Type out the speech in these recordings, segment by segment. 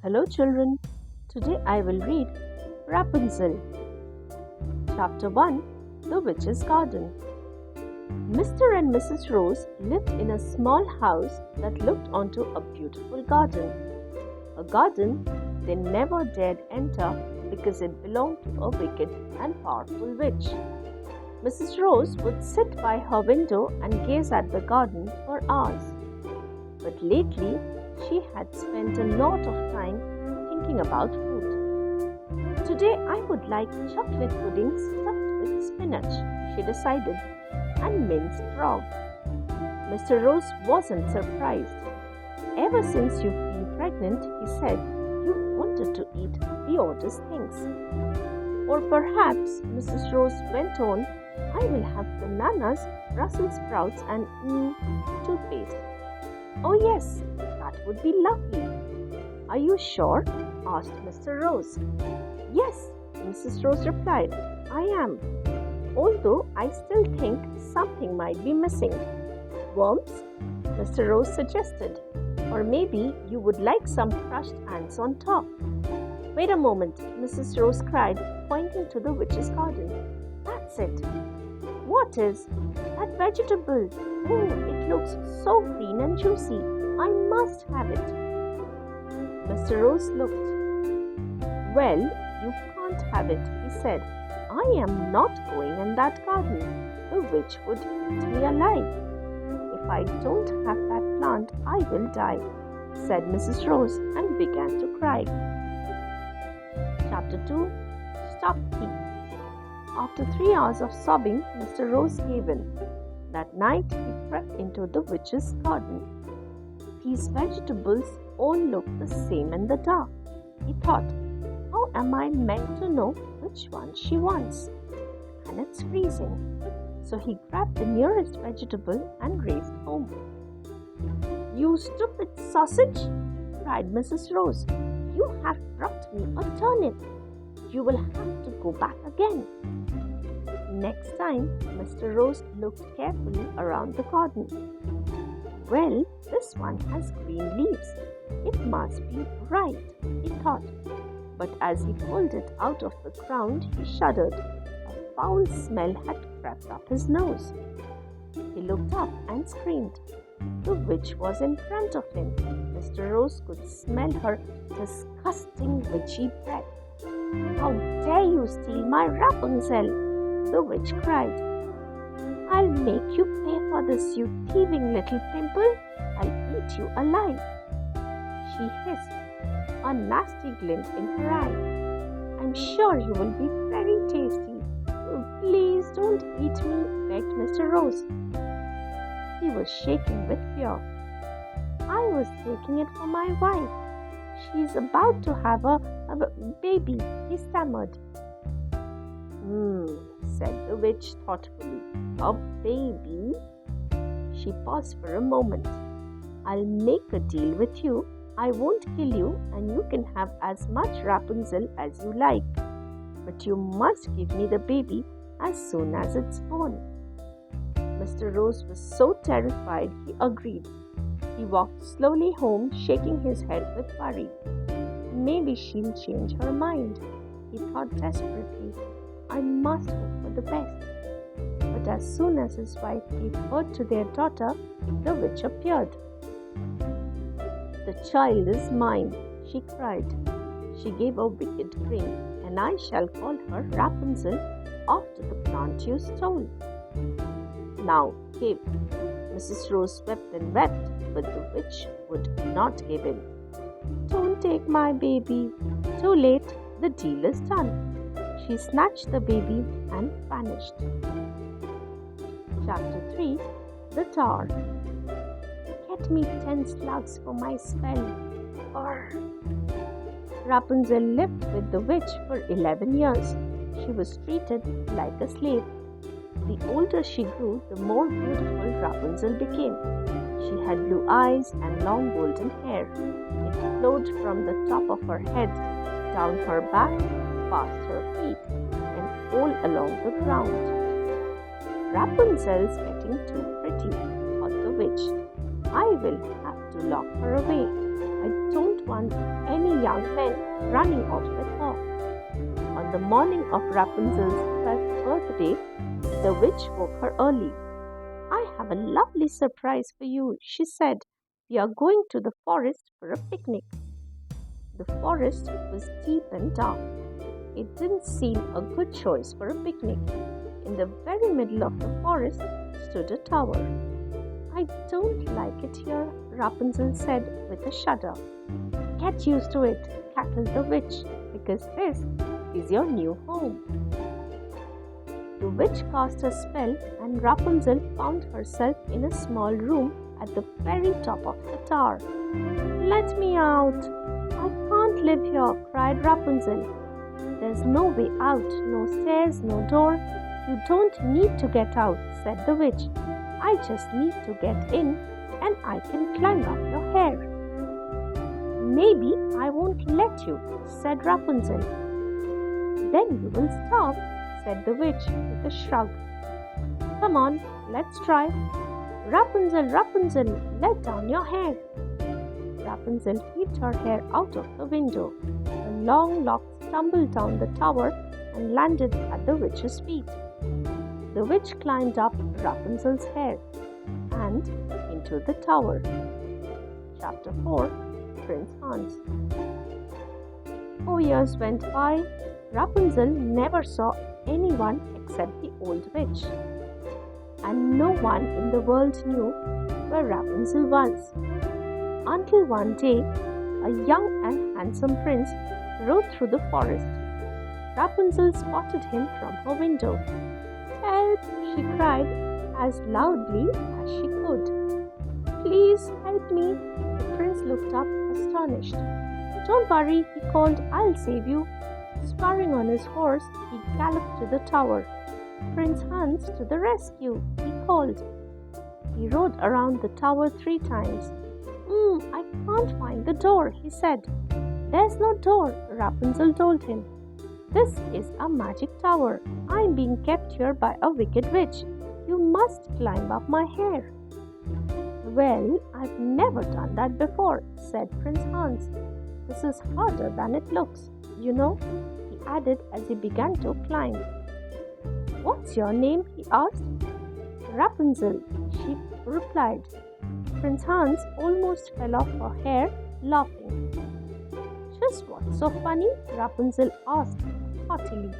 Hello children, today I will read Rapunzel. Chapter 1 The Witch's Garden. Mr. and Mrs. Rose lived in a small house that looked onto a beautiful garden. A garden they never dared enter because it belonged to a wicked and powerful witch. Mrs. Rose would sit by her window and gaze at the garden for hours. But lately, she had spent a lot of time thinking about food. Today I would like chocolate pudding stuffed with spinach, she decided, and minced frog. Mr. Rose wasn't surprised. Ever since you've been pregnant, he said, you wanted to eat the oddest things. Or perhaps, Mrs. Rose went on, I will have bananas, Brussels sprouts and toothpaste. Oh yes, that would be lovely. Are you sure? Asked Mr. Rose. Yes, Mrs. Rose replied. I am. Although I still think something might be missing. Worms? Mr. Rose suggested. Or maybe you would like some crushed ants on top. Wait a moment, Mrs. Rose cried, pointing to the witch's garden. That's it. What is? That vegetable. Oh, it looks so green and juicy. I must have it. Mr. Rose looked. Well, you can't have it, he said. I am not going in that garden. The witch would eat me alive. If I don't have that plant, I will die, said Mrs. Rose and began to cry. Chapter 2 Stop Thief. After 3 hours of sobbing, Mr. Rose gave in. That night, he crept into the witch's garden. These vegetables all look the same in the dark. He thought, how am I meant to know which one she wants? And it's freezing. So he grabbed the nearest vegetable and raced home. You stupid sausage, cried Mrs. Rose. You have brought me a turnip. You will have to go back again. Next time, Mr. Rose looked carefully around the garden. Well, this one has green leaves. It must be right, he thought. But as he pulled it out of the ground, he shuddered. A foul smell had crept up his nose. He looked up and screamed. The witch was in front of him. Mr. Rose could smell her disgusting witchy breath. How dare you steal my Rapunzel? The witch cried. I'll make you pay for this, you thieving little pimple. I'll eat you alive. She hissed, a nasty glint in her eye. I'm sure you will be very tasty. Oh, please don't eat me, begged Mr. Rose. He was shaking with fear. I was taking it for my wife. She's about to have a baby, he stammered. Said the witch thoughtfully. A baby? She paused for a moment. I'll make a deal with you. I won't kill you and you can have as much Rapunzel as you like. But you must give me the baby as soon as it's born. Mr. Rose was so terrified he agreed. He walked slowly home, shaking his head with worry. Maybe she'll change her mind, he thought desperately. I must hope for the best. But as soon as his wife gave birth to their daughter, the witch appeared. The child is mine, she cried. She gave a wicked grin, and I shall call her Rapunzel after the plant you stole. Now give. Mrs. Rose wept and wept, but the witch would not give in. Don't take my baby. Too late, the deal is done. She snatched the baby and vanished. Chapter 3 The Tower. Get me 10 slugs for my spell. Rapunzel lived with the witch for 11 years. She was treated like a slave. The older she grew, the more beautiful Rapunzel became. She had blue eyes and long golden hair. It flowed from the top of her head, down her back, past her feet, and all along the ground. Rapunzel's getting too pretty, thought the witch. I will have to lock her away. I don't want any young men running off with her. On the morning of Rapunzel's 12th birthday, the witch woke her early. "I have a lovely surprise for you," she said. "We are going to the forest for a picnic." The forest was deep and dark. It didn't seem a good choice for a picnic. In the very middle of the forest stood a tower. "I don't like it here," Rapunzel said with a shudder. "Get used to it," cackled the witch, "because this is your new home." The witch cast a spell and Rapunzel found herself in a small room at the very top of the tower. "Let me out! I can't live here," cried Rapunzel. "There's no way out, no stairs, no door. You don't need to get out," said the witch. "I just need to get in and I can climb up your hair." "Maybe I won't let you," said Rapunzel. "Then you will starve," said the witch with a shrug. "Come on, let's try. Rapunzel, Rapunzel, let down your hair." Rapunzel heaved her hair out of the window. The long locks tumbled down the tower and landed at the witch's feet. The witch climbed up Rapunzel's hair and into the tower. Chapter 4, Prince Hans. 4 years went by. Rapunzel never saw anyone except the old witch, and no one in the world knew where Rapunzel was. Until one day, a young and handsome prince rode through the forest. Rapunzel spotted him from her window. "Help!" she cried as loudly as she could. "Please help me!" The prince looked up, astonished. "Don't worry," he called, "I'll save you." Spurring on his horse, he galloped to the tower. "Prince Hans, to the rescue!" he called. He rode around the tower 3 times. "I can't find the door," he said. "There's no door," Rapunzel told him. "This is a magic tower. I'm being kept here by a wicked witch. You must climb up my hair." "Well, I've never done that before," said Prince Hans. "This is harder than it looks, you know," he added as he began to climb. "What's your name?" he asked. "Rapunzel," she replied. Prince Hans almost fell off her hair, laughing. "Just what's so funny?" Rapunzel asked haughtily.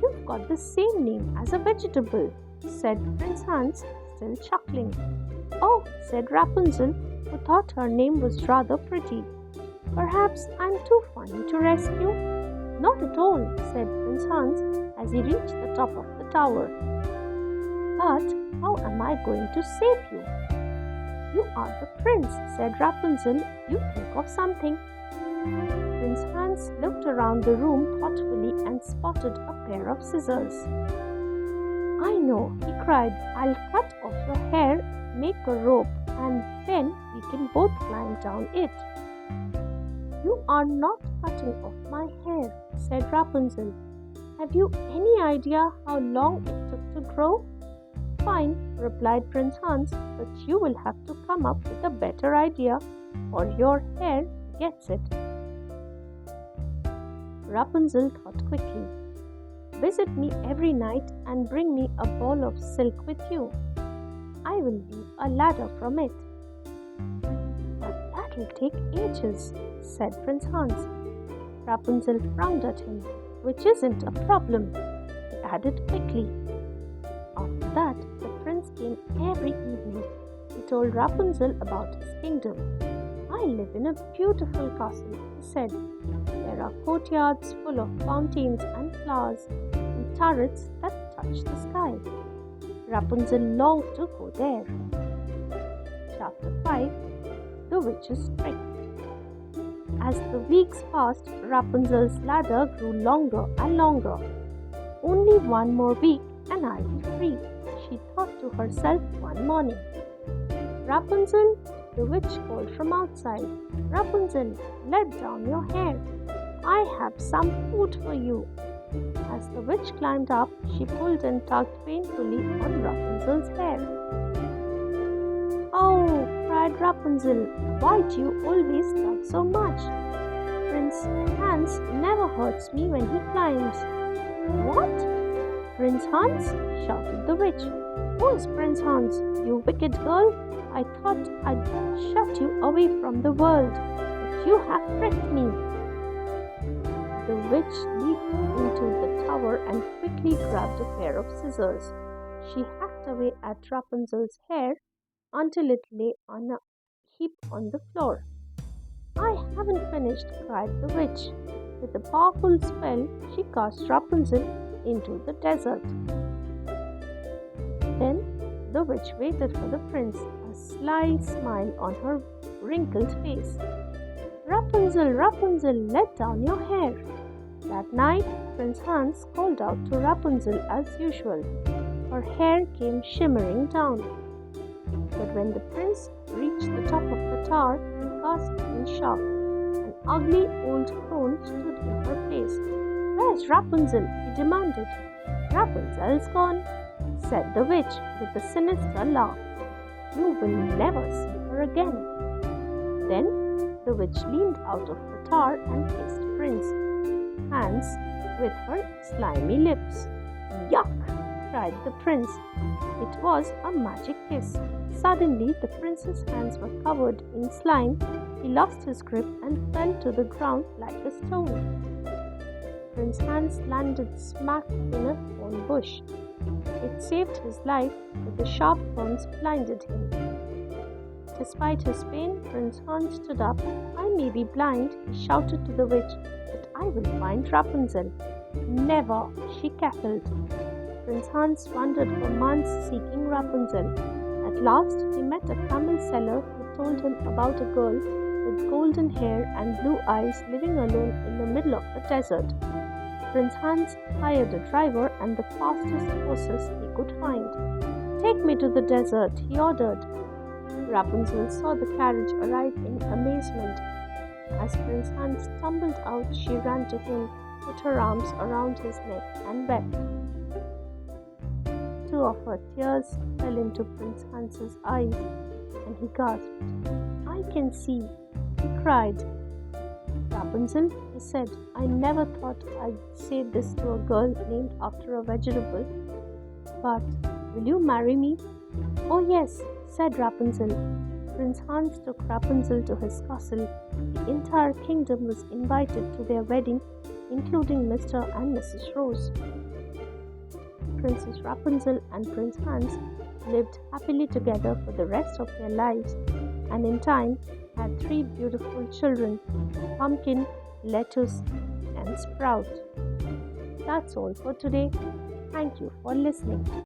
"You've got the same name as a vegetable," said Prince Hans, still chuckling. "Oh," said Rapunzel, who thought her name was rather pretty. "Perhaps I'm too funny to rescue?" "Not at all," said Prince Hans as he reached the top of the tower. "But how am I going to save you?" "You are the prince," said Rapunzel. "You think of something." Prince Hans looked around the room thoughtfully and spotted a pair of scissors. "I know," he cried. "I'll cut off your hair, make a rope, and then we can both climb down it." "You are not cutting off my hair," said Rapunzel. "Have you any idea how long it took to grow?" "Fine," replied Prince Hans, "but you will have to come up with a better idea, or your hair gets it." Rapunzel thought quickly. "Visit me every night and bring me a ball of silk with you. I will weave a ladder from it." "But that'll take ages," said Prince Hans. Rapunzel frowned at him. "Which isn't a problem," he added quickly. After that, the prince came every evening. He told Rapunzel about his kingdom. "I live in a beautiful castle," he said. "There are courtyards full of fountains and flowers and turrets that touch the sky." Rapunzel longed to go there. Chapter 5, The Witch's Trick. As the weeks passed, Rapunzel's ladder grew longer and longer. "Only one more week and I'll be free," she thought to herself one morning. "Rapunzel," the witch called from outside. "Rapunzel, let down your hair. I have some food for you." As the witch climbed up, she pulled and tugged painfully on Rapunzel's hair. "Oh," cried Rapunzel, "why do you always tug so much?" hurts me when he climbs." "What? Prince Hans?" shouted the witch. "Who is Prince Hans, you wicked girl? I thought I'd shut you away from the world, but you have tricked me." The witch leaped into the tower and quickly grabbed a pair of scissors. She hacked away at Rapunzel's hair until it lay on a heap on the floor. "I haven't finished," cried the witch. With a powerful spell, she cast Rapunzel into the desert. Then the witch waited for the prince, a sly smile on her wrinkled face. "Rapunzel, Rapunzel, let down your hair." That night, Prince Hans called out to Rapunzel as usual. Her hair came shimmering down. But when the prince reached the top of the tower, he gasped in shock. An ugly old crone stood in her place. "Where's Rapunzel?" he demanded. "Rapunzel's gone," said the witch with a sinister laugh. "You will never see her again." Then the witch leaned out of the tower and kissed Prince Hans with her slimy lips. "Yuck!" cried the prince. It was a magic kiss. Suddenly, the prince's hands were covered in slime. He lost his grip and fell to the ground like a stone. Prince Hans landed smack in a thorn bush. It saved his life, but the sharp thorns blinded him. Despite his pain, Prince Hans stood up. "I may be blind," he shouted to the witch, "but I will find Rapunzel." "Never," she cackled. Prince Hans wandered for months seeking Rapunzel. At last, he met a camel seller who told him about a girl with golden hair and blue eyes living alone in the middle of the desert. Prince Hans hired a driver and the fastest horses he could find. "Take me to the desert," he ordered. Rapunzel saw the carriage arrive in amazement. As Prince Hans stumbled out, she ran to him, put her arms around his neck, and wept. Two of her tears fell into Prince Hans's eyes, and he gasped. "I can see," he cried. "Rapunzel," he said, "I never thought I'd say this to a girl named after a vegetable, but will you marry me?" "Oh yes," said Rapunzel. Prince Hans took Rapunzel to his castle. The entire kingdom was invited to their wedding, including Mr. and Mrs. Rose. Princess Rapunzel and Prince Hans lived happily together for the rest of their lives, and in time had 3 beautiful children, Pumpkin, Lettuce, and Sprout. That's all for today. Thank you for listening.